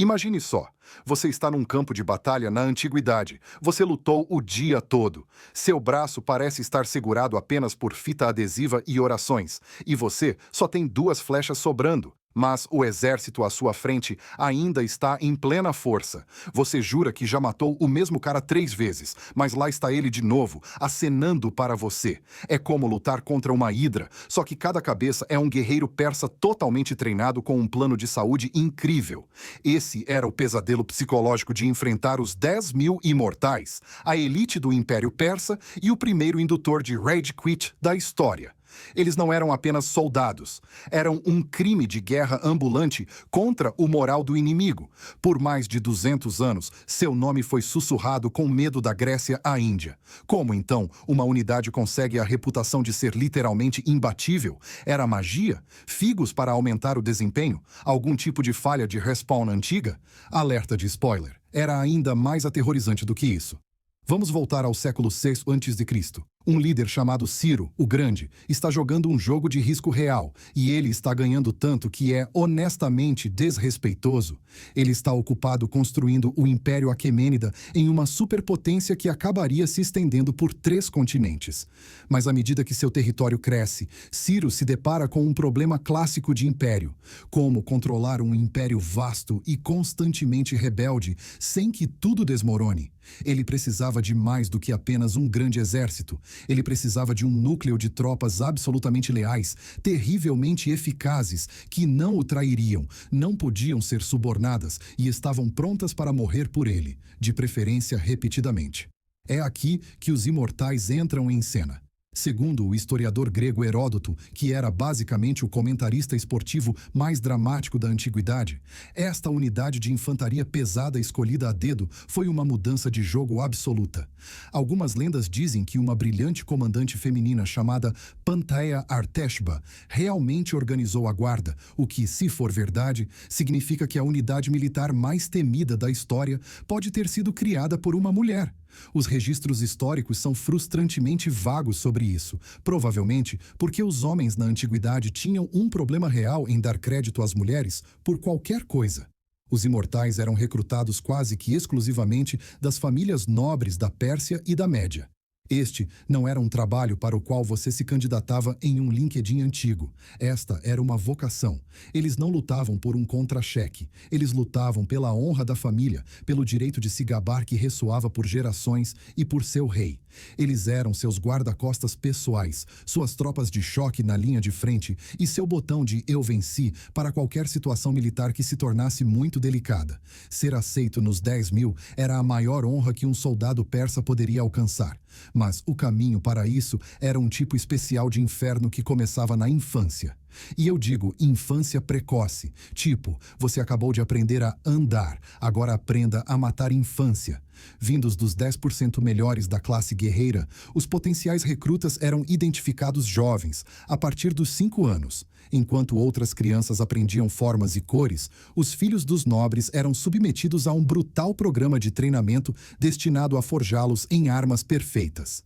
Imagine só, você está num campo de batalha na antiguidade. Você lutou o dia todo. Seu braço parece estar segurado apenas por fita adesiva e orações, e você só tem 2 flechas sobrando. Mas o exército à sua frente ainda está em plena força. Você jura que já matou o mesmo cara 3 vezes, mas lá está ele de novo, acenando para você. É como lutar contra uma hidra, só que cada cabeça é um guerreiro persa totalmente treinado com um plano de saúde incrível. Esse era o pesadelo psicológico de enfrentar os 10.000 imortais, a elite do Império Persa e o primeiro indutor de Rage Quit da história. Eles não eram apenas soldados, eram um crime de guerra ambulante contra o moral do inimigo. Por mais de 200 anos, seu nome foi sussurrado com medo da Grécia à Índia. Como, então, uma unidade consegue a reputação de ser literalmente imbatível? Era magia? Figos para aumentar o desempenho? Algum tipo de falha de respawn antiga? Alerta de spoiler. Era ainda mais aterrorizante do que isso. Vamos voltar ao século VI a.C. Um líder chamado Ciro, o Grande, está jogando um jogo de risco real, e ele está ganhando tanto que é honestamente desrespeitoso. Ele está ocupado construindo o Império Aquemênida em uma superpotência que acabaria se estendendo por 3 continentes. Mas à medida que seu território cresce, Ciro se depara com um problema clássico de império: como controlar um império vasto e constantemente rebelde sem que tudo desmorone. Ele precisava de mais do que apenas um grande exército. Ele precisava de um núcleo de tropas absolutamente leais, terrivelmente eficazes, que não o trairiam, não podiam ser subornadas e estavam prontas para morrer por ele, de preferência repetidamente. É aqui que os imortais entram em cena. Segundo o historiador grego Heródoto, que era basicamente o comentarista esportivo mais dramático da antiguidade, esta unidade de infantaria pesada escolhida a dedo foi uma mudança de jogo absoluta. Algumas lendas dizem que uma brilhante comandante feminina chamada Pantaea Arteshba realmente organizou a guarda, o que, se for verdade, significa que a unidade militar mais temida da história pode ter sido criada por uma mulher. Os registros históricos são frustrantemente vagos sobre isso, provavelmente porque os homens na antiguidade tinham um problema real em dar crédito às mulheres por qualquer coisa. Os imortais eram recrutados quase que exclusivamente das famílias nobres da Pérsia e da Média. Este não era um trabalho para o qual você se candidatava em um LinkedIn antigo. Esta era uma vocação. Eles não lutavam por um contra-cheque. Eles lutavam pela honra da família, pelo direito de se gabar que ressoava por gerações e por seu rei. Eles eram seus guarda-costas pessoais, suas tropas de choque na linha de frente e seu botão de "eu venci" para qualquer situação militar que se tornasse muito delicada. Ser aceito nos 10.000 era a maior honra que um soldado persa poderia alcançar. Mas o caminho para isso era um tipo especial de inferno que começava na infância. E eu digo infância precoce, tipo, você acabou de aprender a andar, agora aprenda a matar infância. Vindos dos 10% melhores da classe guerreira, os potenciais recrutas eram identificados jovens, a partir dos 5 anos. Enquanto outras crianças aprendiam formas e cores, os filhos dos nobres eram submetidos a um brutal programa de treinamento destinado a forjá-los em armas perfeitas.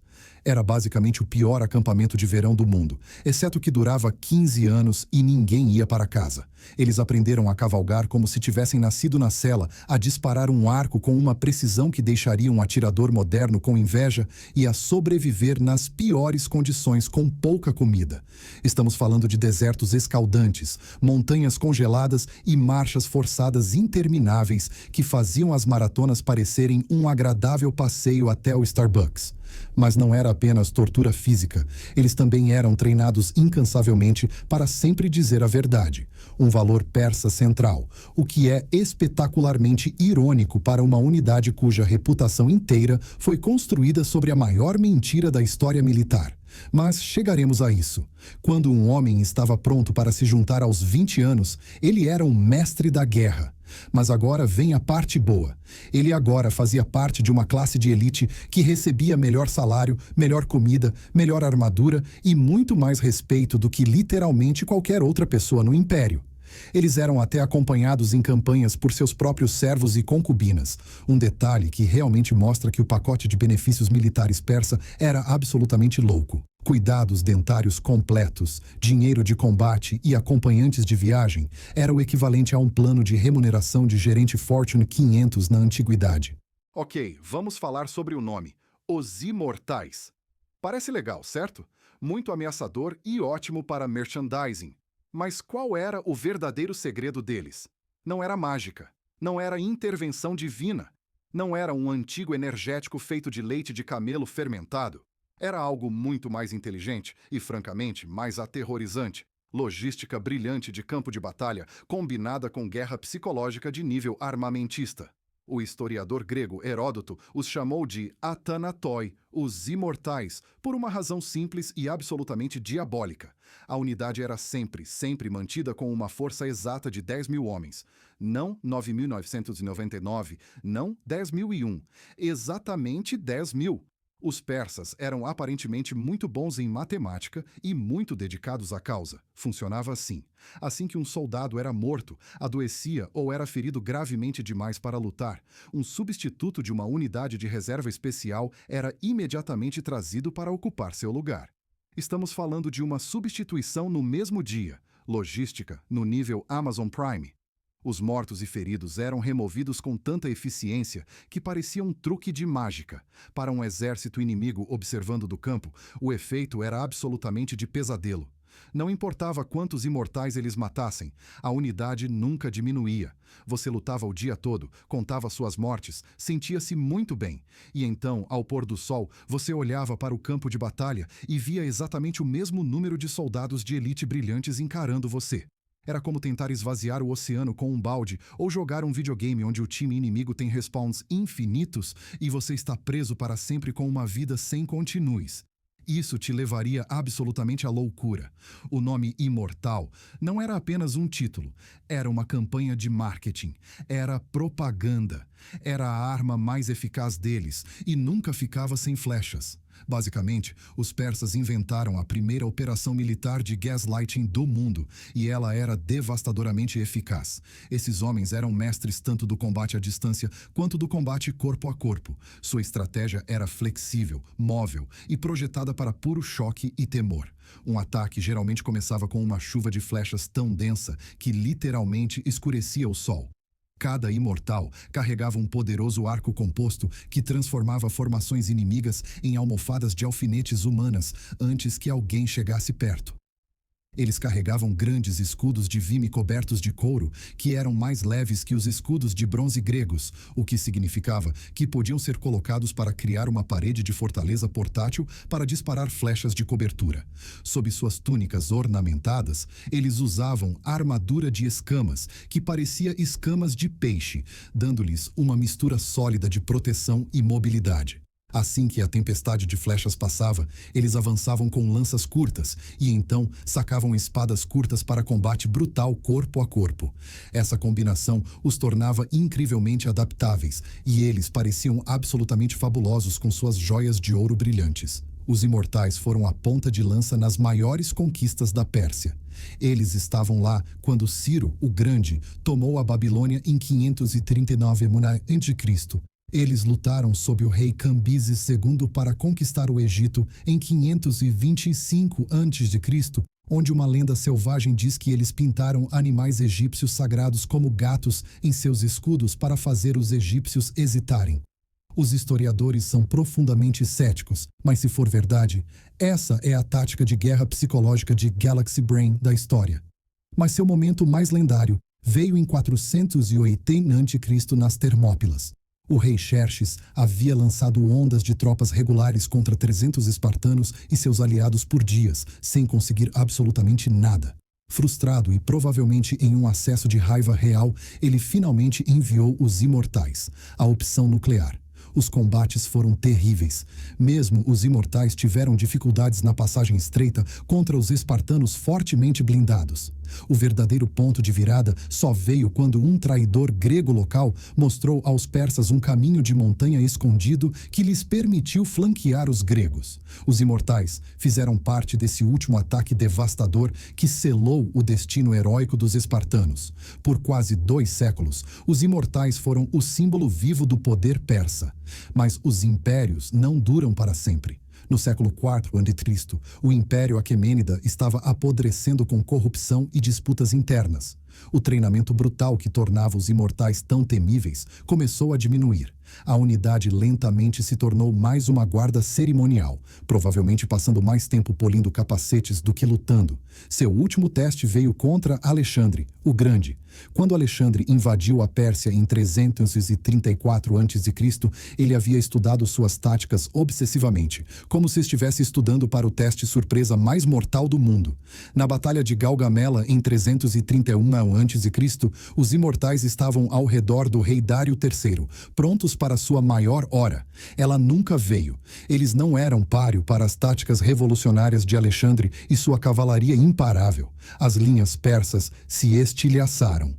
Era basicamente o pior acampamento de verão do mundo, exceto que durava 15 anos e ninguém ia para casa. Eles aprenderam a cavalgar como se tivessem nascido na cela, a disparar um arco com uma precisão que deixaria um atirador moderno com inveja e a sobreviver nas piores condições com pouca comida. Estamos falando de desertos escaldantes, montanhas congeladas e marchas forçadas intermináveis que faziam as maratonas parecerem um agradável passeio até o Starbucks. Mas não era apenas tortura física. Eles também eram treinados incansavelmente para sempre dizer a verdade, um valor persa central, o que é espetacularmente irônico para uma unidade cuja reputação inteira foi construída sobre a maior mentira da história militar. Mas chegaremos a isso. Quando um homem estava pronto para se juntar aos 20 anos, ele era um mestre da guerra. Mas agora vem a parte boa. Ele agora fazia parte de uma classe de elite que recebia melhor salário, melhor comida, melhor armadura e muito mais respeito do que literalmente qualquer outra pessoa no Império. Eles eram até acompanhados em campanhas por seus próprios servos e concubinas, um detalhe que realmente mostra que o pacote de benefícios militares persa era absolutamente louco. Cuidados dentários completos, dinheiro de combate e acompanhantes de viagem era o equivalente a um plano de remuneração de gerente Fortune 500 na antiguidade. Ok, vamos falar sobre o nome. Os Imortais. Parece legal, certo? Muito ameaçador e ótimo para merchandising. Mas qual era o verdadeiro segredo deles? Não era mágica. Não era intervenção divina. Não era um antigo energético feito de leite de camelo fermentado. Era algo muito mais inteligente e, francamente, mais aterrorizante. Logística brilhante de campo de batalha combinada com guerra psicológica de nível armamentista. O historiador grego Heródoto os chamou de Athanatoi, os imortais, por uma razão simples e absolutamente diabólica. A unidade era sempre mantida com uma força exata de 10.000 homens. Não 9.999, não 10.001. Exatamente 10.000. Os persas eram aparentemente muito bons em matemática e muito dedicados à causa. Funcionava assim. Assim que um soldado era morto, adoecia ou era ferido gravemente demais para lutar, um substituto de uma unidade de reserva especial era imediatamente trazido para ocupar seu lugar. Estamos falando de uma substituição no mesmo dia. Logística no nível Amazon Prime. Os mortos e feridos eram removidos com tanta eficiência que parecia um truque de mágica. Para um exército inimigo observando do campo, o efeito era absolutamente de pesadelo. Não importava quantos imortais eles matassem, a unidade nunca diminuía. Você lutava o dia todo, contava suas mortes, sentia-se muito bem. E então, ao pôr do sol, você olhava para o campo de batalha e via exatamente o mesmo número de soldados de elite brilhantes encarando você. Era como tentar esvaziar o oceano com um balde ou jogar um videogame onde o time inimigo tem respawns infinitos e você está preso para sempre com uma vida sem continues. Isso te levaria absolutamente à loucura. O nome Imortal não era apenas um título, era uma campanha de marketing, era propaganda, era a arma mais eficaz deles e nunca ficava sem flechas. Basicamente, os persas inventaram a primeira operação militar de gaslighting do mundo, e ela era devastadoramente eficaz. Esses homens eram mestres tanto do combate à distância quanto do combate corpo a corpo. Sua estratégia era flexível, móvel e projetada para puro choque e temor. Um ataque geralmente começava com uma chuva de flechas tão densa que literalmente escurecia o sol. Cada imortal carregava um poderoso arco composto que transformava formações inimigas em almofadas de alfinetes humanas antes que alguém chegasse perto. Eles carregavam grandes escudos de vime cobertos de couro, que eram mais leves que os escudos de bronze gregos, o que significava que podiam ser colocados para criar uma parede de fortaleza portátil para disparar flechas de cobertura. Sob suas túnicas ornamentadas, eles usavam armadura de escamas, que parecia escamas de peixe, dando-lhes uma mistura sólida de proteção e mobilidade. Assim que a tempestade de flechas passava, eles avançavam com lanças curtas e então sacavam espadas curtas para combate brutal corpo a corpo. Essa combinação os tornava incrivelmente adaptáveis e eles pareciam absolutamente fabulosos com suas joias de ouro brilhantes. Os imortais foram a ponta de lança nas maiores conquistas da Pérsia. Eles estavam lá quando Ciro, o Grande, tomou a Babilônia em 539 a.C. Eles lutaram sob o rei Cambises II para conquistar o Egito em 525 a.C., onde uma lenda selvagem diz que eles pintaram animais egípcios sagrados como gatos em seus escudos para fazer os egípcios hesitarem. Os historiadores são profundamente céticos, mas se for verdade, essa é a tática de guerra psicológica de Galaxy Brain da história. Mas seu momento mais lendário veio em 480 a.C. nas Termópilas. O rei Xerxes havia lançado ondas de tropas regulares contra 300 espartanos e seus aliados por dias, sem conseguir absolutamente nada. Frustrado e provavelmente em um acesso de raiva real, ele finalmente enviou os imortais, a opção nuclear. Os combates foram terríveis. Mesmo os imortais tiveram dificuldades na passagem estreita contra os espartanos fortemente blindados. O verdadeiro ponto de virada só veio quando um traidor grego local mostrou aos persas um caminho de montanha escondido que lhes permitiu flanquear os gregos. Os imortais fizeram parte desse último ataque devastador que selou o destino heróico dos espartanos. Por quase 2 séculos, os imortais foram o símbolo vivo do poder persa. Mas os impérios não duram para sempre. No século IV a.C., o Império Aquemênida estava apodrecendo com corrupção e disputas internas. O treinamento brutal que tornava os imortais tão temíveis começou a diminuir. A unidade lentamente se tornou mais uma guarda cerimonial, provavelmente passando mais tempo polindo capacetes do que lutando. Seu último teste veio contra Alexandre, o Grande. Quando Alexandre invadiu a Pérsia em 334 a.C., ele havia estudado suas táticas obsessivamente, como se estivesse estudando para o teste surpresa mais mortal do mundo. Na Batalha de Gaugamela, em 331 a.C., os imortais estavam ao redor do rei Dário III, prontos para sua maior hora. Ela nunca veio. Eles não eram páreo para as táticas revolucionárias de Alexandre e sua cavalaria imparável. As linhas persas se estilhaçaram.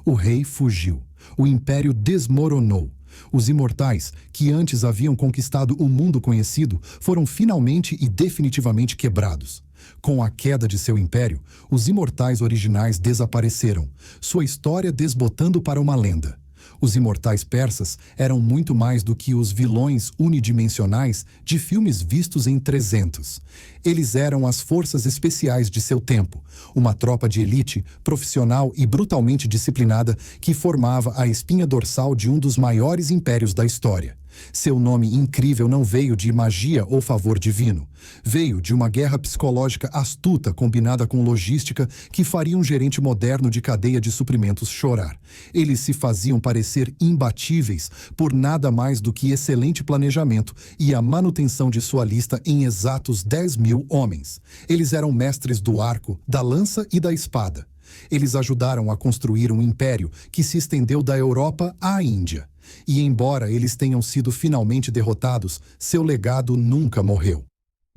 O rei fugiu. O império desmoronou. Os imortais, que antes haviam conquistado o mundo conhecido, foram finalmente e definitivamente quebrados. Com a queda de seu império, os imortais originais desapareceram, sua história desbotando para uma lenda. Os imortais persas eram muito mais do que os vilões unidimensionais de filmes vistos em 300. Eles eram as forças especiais de seu tempo, uma tropa de elite, profissional e brutalmente disciplinada que formava a espinha dorsal de um dos maiores impérios da história. Seu nome incrível não veio de magia ou favor divino. Veio de uma guerra psicológica astuta combinada com logística que faria um gerente moderno de cadeia de suprimentos chorar. Eles se faziam parecer imbatíveis por nada mais do que excelente planejamento e a manutenção de sua lista em exatos 10.000 homens. Eles eram mestres do arco, da lança e da espada. Eles ajudaram a construir um império que se estendeu da Europa à Índia. E embora eles tenham sido finalmente derrotados, seu legado nunca morreu.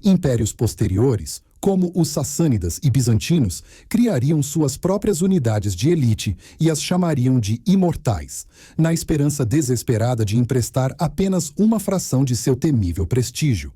Impérios posteriores, como os sassânidas e bizantinos, criariam suas próprias unidades de elite e as chamariam de imortais, na esperança desesperada de emprestar apenas uma fração de seu temível prestígio.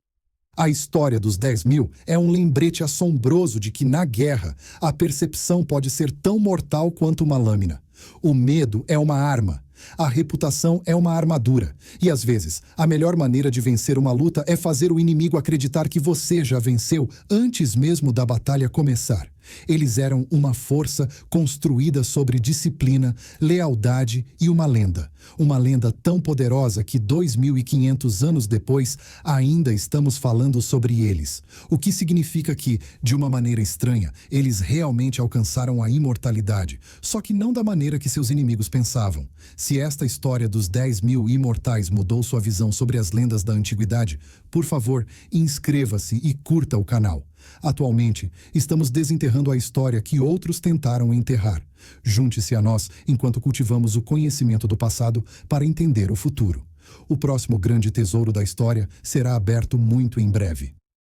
A história dos 10.000 é um lembrete assombroso de que, na guerra, a percepção pode ser tão mortal quanto uma lâmina. O medo é uma arma. A reputação é uma armadura. E, às vezes, a melhor maneira de vencer uma luta é fazer o inimigo acreditar que você já venceu antes mesmo da batalha começar. Eles eram uma força construída sobre disciplina, lealdade e uma lenda. Uma lenda tão poderosa que 2.500 anos depois ainda estamos falando sobre eles. O que significa que, de uma maneira estranha, eles realmente alcançaram a imortalidade, só que não da maneira que seus inimigos pensavam. Se esta história dos 10.000 imortais mudou sua visão sobre as lendas da antiguidade, por favor, inscreva-se e curta o canal. Atualmente, estamos desenterrando a história que outros tentaram enterrar. Junte-se a nós enquanto cultivamos o conhecimento do passado para entender o futuro. O próximo grande tesouro da história será aberto muito em breve.